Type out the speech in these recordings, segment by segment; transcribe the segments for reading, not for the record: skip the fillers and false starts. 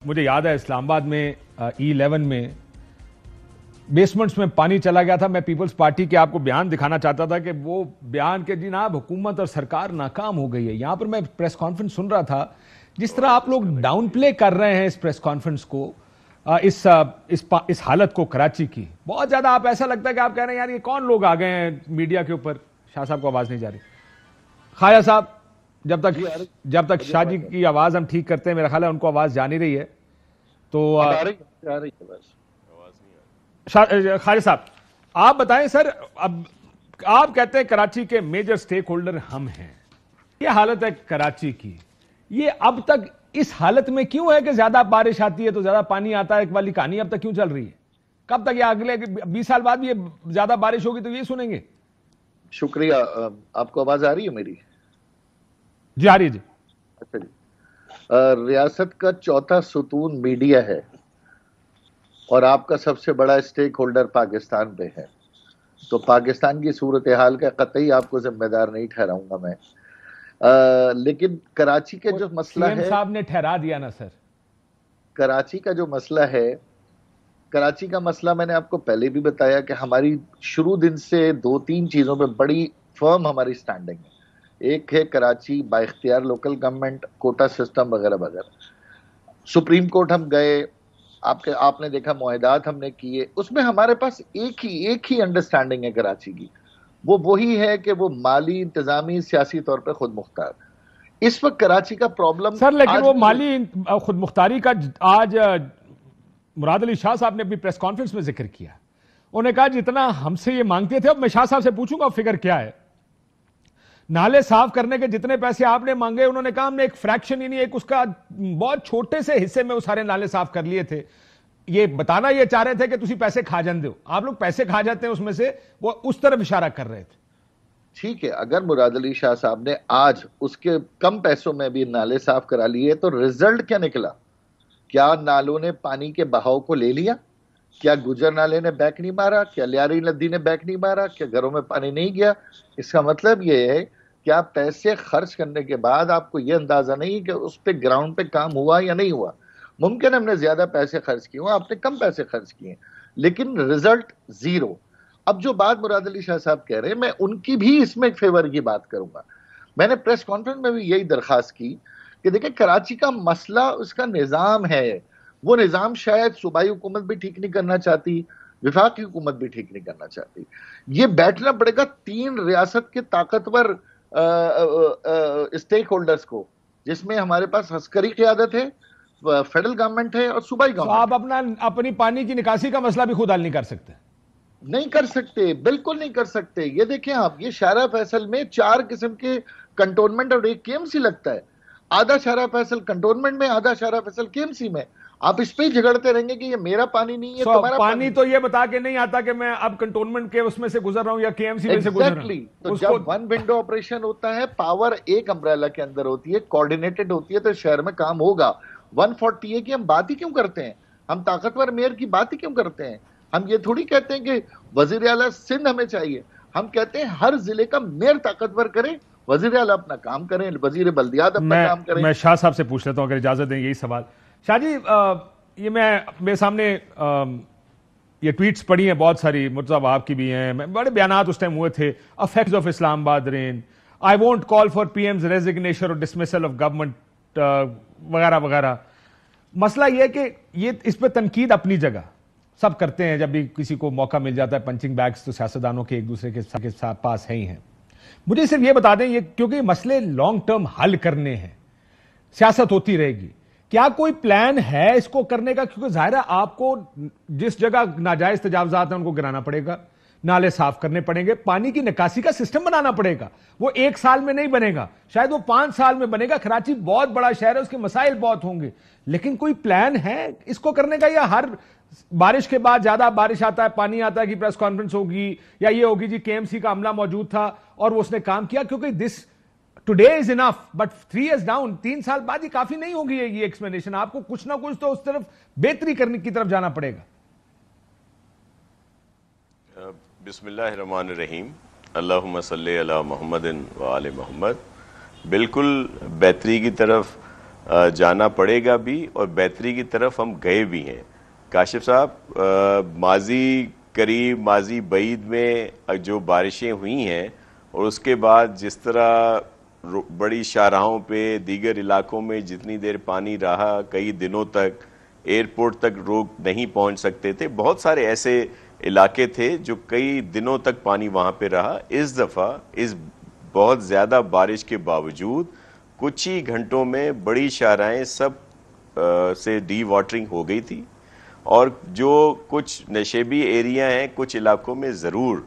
مجھے یاد ہے اسلام آباد میں E11 میں بیسمنٹس میں پانی چلا گیا تھا. میں پیپلز پارٹی کے آپ کو بیان دکھانا چاہتا تھا کہ وہ بیان کے جناب حکومت اور سرکار ناکام ہو گئی ہے. یہاں پر میں پریس کانفرنس سن رہا تھا, جس طرح آپ لوگ ڈاؤن پلے کر رہے ہیں اس پریس کانفرنس کو, اس حالت کو کراچی کی, بہت زیادہ آپ ایسا لگتا ہے کہ آپ کہہ رہے ہیں یار یہ کون لوگ آ گئے ہیں میڈیا کے اوپر. شاہ صاحب کو آواز نہیں جا رہی. خواجہ صاحب جب تک شاہ جی کی آواز ہم ٹھیک کرتے ہیں, میرا خیال ہے ان کو آواز جا نہیں رہی ہے. تو خواجہ صاحب آپ بتائیں سر, اب آپ کہتے ہیں کراچی کے میجر سٹیک ہولڈر ہم ہیں, یہ حالت ہے کراچی کی, یہ اب تک اس حالت میں کیوں ہے کہ زیادہ بارش آتی ہے تو زیادہ پانی آتا ہے والی کہانی اب تک کیوں چل رہی ہے؟ کب تک یہ اگلے 20 سال بعد بھی یہ زیادہ بارش ہوگی تو یہ سنیں گے؟ شکریہ. آپ کو آواز آ رہی ہے میری؟ جی آ رہی ہے. جی اچھا جی. ریاست کا چوتھا ستون میڈیا ہے اور آپ کا سب سے بڑا اسٹیک ہولڈر پاکستان پہ ہے, تو پاکستان کی صورتحال کا قطعی آپ کو ذمہ دار نہیں ٹھہراؤں گا میں. لیکن کراچی کا جو مسئلہ ہے, صاحب نے ٹھہرا دیا نا سر. کراچی کا جو مسئلہ ہے, کراچی کا مسئلہ میں نے آپ کو پہلے بھی بتایا کہ ہماری شروع دن سے 2-3 چیزوں پہ بڑی فرم ہماری سٹینڈنگ ہے. ایک ہے کراچی با اختیار لوکل گورنمنٹ, کوٹا سسٹم وغیرہ وغیرہ. سپریم کورٹ ہم گئے, آپ نے دیکھا معاہدات ہم نے کیے, اس میں ہمارے پاس ایک ہی انڈرسٹینڈنگ ہے کراچی کی, وہی ہے کہ وہ مالی, انتظامی, سیاسی طور پہ خود مختار. اس وقت کراچی کا پرابلم سر, لیکن وہ مالی خود مختاری کا آج مراد علی شاہ صاحب نے اپنی پریس کانفرنس میں ذکر کیا. انہوں نے کہا جتنا ہم سے یہ مانگتے تھے, اب میں شاہ صاحب سے پوچھوں گا فگر کیا ہے, نالے صاف کرنے کے جتنے پیسے آپ نے مانگے, انہوں نے کہا ہم نے ایک فریکشن ہی نہیں, ایک اس کا بہت چھوٹے سے حصے میں وہ سارے نالے صاف کر لیے تھے. یہ بتانا یہ چاہ رہے تھے کہ تسی پیسے کھا جاندے ہو, آپ لوگ پیسے کھا جاتے ہیں اس میں سے, وہ اس طرف اشارہ کر رہے تھے. ٹھیک ہے, اگر مراد علی شاہ صاحب نے آج اس کے کم پیسوں میں بھی نالے صاف کرا لیے تو رزلٹ کیا نکلا؟ کیا نالوں نے پانی کے بہاؤ کو لے لیا؟ کیا گجر نالے نے بیک نہیں مارا؟ کیا لیاری ندی نے بیک نہیں مارا؟ کیا گھروں میں پانی نہیں گیا؟ اس کا مطلب یہ ہے کہ آپ پیسے خرچ کرنے کے بعد آپ کو یہ اندازہ نہیں کہ اس پہ گراؤنڈ پہ کام ہوا یا نہیں ہوا. ممکن ہم نے زیادہ پیسے خرچ کیے ہوں, آپ نے کم پیسے خرچ کیے, لیکن رزلٹ زیرو. اب جو بات مراد علی شاہ صاحب کہہ رہے ہیں, میں ان کی بھی اس میں فیور کی بات کروں گا. میں نے پریس کانفرنس میں بھی یہی درخواست کی کہ دیکھیں کراچی کا مسئلہ اس کا نظام ہے, وہ نظام شاید صوبائی حکومت بھی ٹھیک نہیں کرنا چاہتی, وفاقی حکومت بھی ٹھیک نہیں کرنا چاہتی. یہ بیٹھنا پڑے گا 3 ریاست کے طاقتور اسٹیک ہولڈرز کو, جس میں ہمارے پاس عسکری قیادت ہے, فیڈرل گورنمنٹ ہے اور صوبائی گورنمنٹ. آپ اپنی پانی کی نکاسی کا مسئلہ بھی خود حل نہیں کر سکتے؟ نہیں کر سکتے, بالکل نہیں کر سکتے. یہ دیکھیں آپ, یہ شارع فیصل میں 4 قسم کے کنٹونمنٹ اور ایک KMC لگتا ہے. آدھا شارع فیصل کنٹونمنٹ میں, آدھا شارع فیصل KMC میں. آپ اس پہ ہی جھگڑتے رہیں گے کہ یہ میرا پانی نہیں ہے, تمہارا پانی تو یہ بتا کے نہیں آتا کہ میں اب کنٹونمنٹ کے اس میں سے گزر رہا ہوں یا KMC میں سے گزر رہا ہوں. تو جب ون ونڈو آپریشن ہوتا ہے, پاور ایک امبریلا کے اندر ہوتی ہے, کوارڈینیٹڈ ہوتی ہے, تو شہر میں کام ہوگا. 140 کی ہم بات ہی کیوں کرتے ہیں, ہم طاقتور میئر کی بات ہی کیوں کرتے ہیں؟ ہم یہ تھوڑی کہتے ہیں کہ وزیر اعلیٰ سندھ ہمیں چاہیے, ہم کہتے ہیں ہر ضلع کا میئر طاقتور کریں, وزیر اعلیٰ اپنا کام کریں, وزیر بلدیات اپنا کام کریں. میں شاہ صاحب سے پوچھ لیتا ہوں اگر اجازت دیں یہی سوال. شاہ جی, یہ میرے سامنے یہ ٹویٹس پڑھی ہیں بہت ساری, مرتضیٰ وہاب کی بھی ہیں, بڑے بیانات اس ٹائم ہوئے تھے, effects of Islamabad rain, I won't call for PM's resignation اور ڈسمسل آف گورنمنٹ وغیرہ وغیرہ. مسئلہ یہ ہے کہ یہ اس پہ تنقید اپنی جگہ سب کرتے ہیں, جب بھی کسی کو موقع مل جاتا ہے پنچنگ بیگز تو سیاستدانوں کے ایک دوسرے کے ساتھ پاس ہے ہی ہیں. مجھے صرف یہ بتا دیں, یہ کیونکہ مسئلے لانگ ٹرم حل کرنے ہیں, سیاست ہوتی رہے گی, کیا کوئی پلان ہے اس کو کرنے کا؟ کیونکہ ظاہر ہے آپ کو جس جگہ ناجائز تجاوزات ہیں ان کو گرانا پڑے گا, نالے صاف کرنے پڑیں گے, پانی کی نکاسی کا سسٹم بنانا پڑے گا. وہ 1 سال میں نہیں بنے گا, شاید وہ 5 سال میں بنے گا. کراچی بہت بڑا شہر ہے, اس کے مسائل بہت ہوں گے, لیکن کوئی پلان ہے اس کو کرنے کا, یا ہر بارش کے بعد زیادہ بارش آتا ہے, پانی آتا ہے کہ پریس کانفرنس ہوگی, یا یہ ہوگی جی KMC کا عملہ موجود تھا اور وہ اس نے کام کیا؟ کیونکہ this today is enough but 3 years down, 3 سال بعد یہ کافی نہیں ہوگی یہ ایکسپلینیشن. آپ کو کچھ نہ کچھ تو اس طرف بہتری کرنے کی طرف جانا پڑے گا. بسم اللہ الرحمن الرحیم, اللہم صلی علی محمد و آل محمد. بالکل بہتری کی طرف جانا پڑے گا بھی اور بہتری کی طرف ہم گئے بھی ہیں۔ کاشف صاحب، ماضی قریب ماضی بعید میں جو بارشیں ہوئی ہیں اور اس کے بعد جس طرح بڑی شاہراہوں پہ دیگر علاقوں میں جتنی دیر پانی رہا، کئی دنوں تک ایئرپورٹ تک لوگ نہیں پہنچ سکتے تھے، بہت سارے ایسے علاقے تھے جو کئی دنوں تک پانی وہاں پہ رہا۔ اس دفعہ اس بہت زیادہ بارش کے باوجود کچھ ہی گھنٹوں میں بڑی شاہراہیں سب سے ڈی واٹرنگ ہو گئی تھی، اور جو کچھ نشیبی ایریا ہیں کچھ علاقوں میں ضرور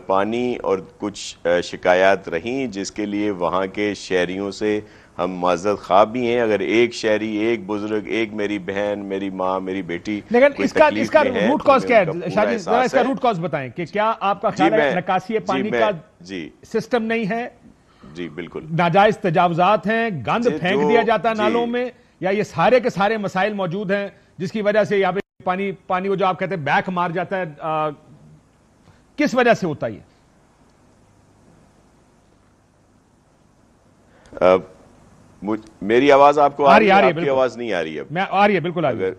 پانی اور کچھ شکایات رہیں، جس کے لیے وہاں کے شہریوں سے ہم معذرت خواہ بھی ہیں۔ اگر ایک شہری، ایک بزرگ، ایک میری بہن، میری ماں، میری بیٹی لیکن اس کا روٹ کاز کیا ہے شاہ جی؟ ذرا اس کا روٹ کاز بتائیں کہ کیا آپ کا خیال ہے نکاسی پانی کا سسٹم نہیں ہے؟ جی بالکل، ناجائز تجاوزات ہیں، گند پھینک دیا جاتا ہے نالوں میں، یا یہ سارے کے سارے مسائل موجود ہیں جس کی وجہ سے یہاں پہ پانی وہ جو آپ کہتے ہیں بیک مار جاتا ہے؟ کس وجہ سے ہوتا ہے؟ میری آواز آپ کو آ رہی ہے؟ آپ کی آواز نہیں آ رہی ہے؟ آ رہی ہے، بالکل آ رہی ہے۔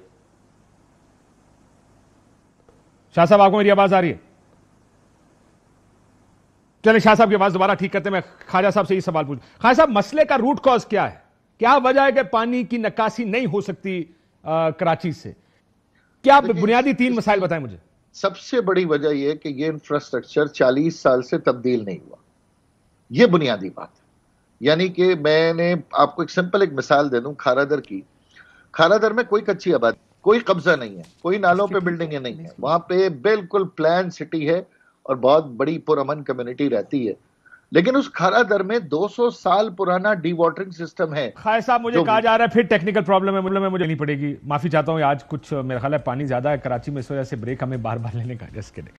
شاہ صاحب آپ کو میری آواز آ رہی ہے؟ چلیں شاہ صاحب کی آواز دوبارہ ٹھیک کرتے ہیں۔ میں خواجہ صاحب سے یہ سوال پوچھوں، خواجہ صاحب مسئلے کا روٹ کاز کیا ہے؟ کیا وجہ ہے کہ پانی کی نکاسی نہیں ہو سکتی کراچی سے؟ کیا بنیادی تین مسائل بتائیں مجھے۔ سب سے بڑی وجہ یہ کہ یہ انفراسٹرکچر 40 سال سے تبدیل نہیں ہوا، یہ بنیادی بات ہے۔ یعنی کہ میں نے آپ کو ایک سمپل ایک مثال دے دوں کھارا در کی۔ کھارا در میں کوئی کچی آبادی، کوئی قبضہ نہیں ہے، کوئی نالوں پہ بلڈنگیں نہیں ہیں، وہاں پہ بالکل پلان سٹی ہے اور بہت بڑی پرامن کمیونٹی رہتی ہے، لیکن اس کھارا در میں 200 سال پرانا ڈی واٹرنگ سسٹم ہے۔ خواجہ صاحب مجھے کہا جا رہا ہے پھر ٹیکنیکل پرابلم ہے، مجھے نہیں پڑے گی، معافی چاہتا ہوں، آج کچھ میرا خیال ہے پانی زیادہ ہے کراچی میں، اس وجہ سے بریک ہمیں بار بار لینے کا جس کے